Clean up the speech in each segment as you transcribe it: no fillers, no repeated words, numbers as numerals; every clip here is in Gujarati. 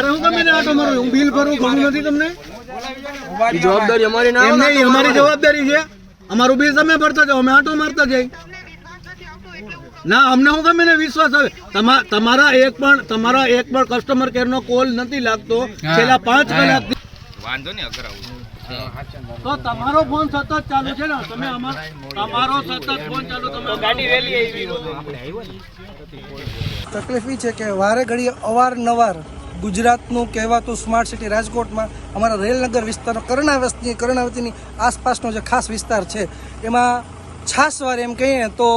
મારે હું ગમે ને આટો મારું, હું બિલ ભરું, ઘણું નથી તમને જવાબદારી અમારી ના, એમ નહીં, અમારી જવાબદારી છે, અમારું બિલ તમે ભરતા જાઓ, અમે આટો મારતા જઈ ના, અમને હું ગમે ને વિશ્વાસ આવે, તમારા એક પણ કસ્ટમર કેર નો કોલ નથી લાગતો છેલ્લા 5 કલાક, વાંધો નહીં અગર આવું તો તમારો ફોન સતત ચાલુ છે ને, તમે તમારો સતત ફોન ચાલુ, તમે ગાડી વેલી આવી, તકલીફ એ છે કે વારે ઘડીએ અવારનવાર ગુજરાતનું કહેવાતું સ્માર્ટ સિટી રાજકોટમાં અમારા રેલનગર વિસ્તારનો કર્ણાવતીની આસપાસનો જે ખાસ વિસ્તાર છે એમાં છાસવાર એમ કહીએ તો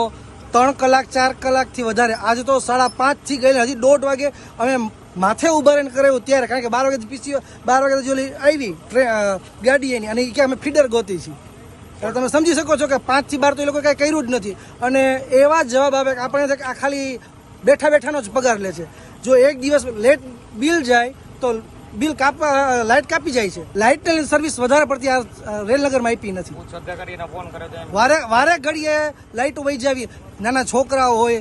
3 કલાક 4 કલાકથી વધારે, આજે તો 5:30 ગયેલા, હજી 1:30 વાગે અમે માથે ઉભા રહીને કરાવ્યું ત્યારે, કારણ કે 12 વાગ્યાથી પીસી 12 વાગ્યાથી જોલી આવી ગાડી એની, અને કે અમે ફીડર ગોતી છીએ. એટલે તમે સમજી શકો છો કે 5 થી 12 તો એ લોકો કાંઈ કર્યું જ નથી, અને એવા જવાબ આવે કે આપણે આ ખાલી બેઠા બેઠાનો જ પગાર લે છે. જો એક દિવસ લેટ બિલ જાય તો બિલ લાઇટ કાપી જાય છે. લાઇટની સર્વિસ વધારે પડતી આ રેલનગરમાં આપી નથી. વારે ઘડીએ લાઇટો વહી જાવી, નાના છોકરાઓ હોય,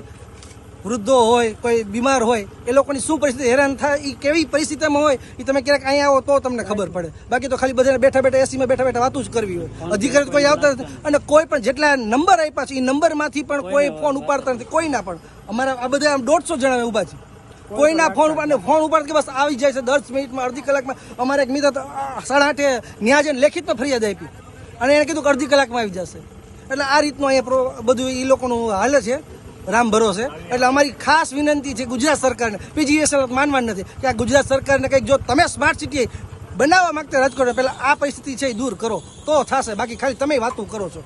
વૃદ્ધો હોય, કોઈ બીમાર હોય, એ લોકોની શું પરિસ્થિતિ, હેરાન થાય, એ કેવી પરિસ્થિતિમાં હોય એ તમે ક્યારેક અહીંયા આવો તો તમને ખબર પડે. બાકી તો ખાલી બધાને બેઠા બેઠા એસીમાં બેઠા બેઠા વાતું જ કરવી હોય. અધિકારી કોઈ આવતા નથી, અને કોઈ પણ જેટલા નંબર આપ્યા છે એ નંબરમાંથી પણ કોઈ ફોન ઉપાડતા નથી, કોઈના પણ. અમારા આ બધા 150 જણા ઊભા છે, કોઈના ફોન ઉપાડ કે બસ આવી જાય છે 10 મિનિટમાં, અડધી કલાકમાં. અમારે એક મિત્ર 8:30 ન્યા જઈને લેખિતમાં ફરિયાદ આપી, અને એને કીધું કે અડધી કલાકમાં આવી જશે. એટલે આ રીતનું અહીંયા બધું એ લોકોનું હાલે છે રામ ભરોસે. એટલે અમારી ખાસ વિનંતી છે ગુજરાત સરકારને, પીજીવીસીએલ માનવાનું નથી કે આ ગુજરાત સરકારને કંઈક, જો તમે સ્માર્ટ સિટી બનાવવા માંગતા રાજકોટ, પહેલાં આ પરિસ્થિતિ છે એ દૂર કરો તો થશે, બાકી ખાલી તમે વાતું કરો છો.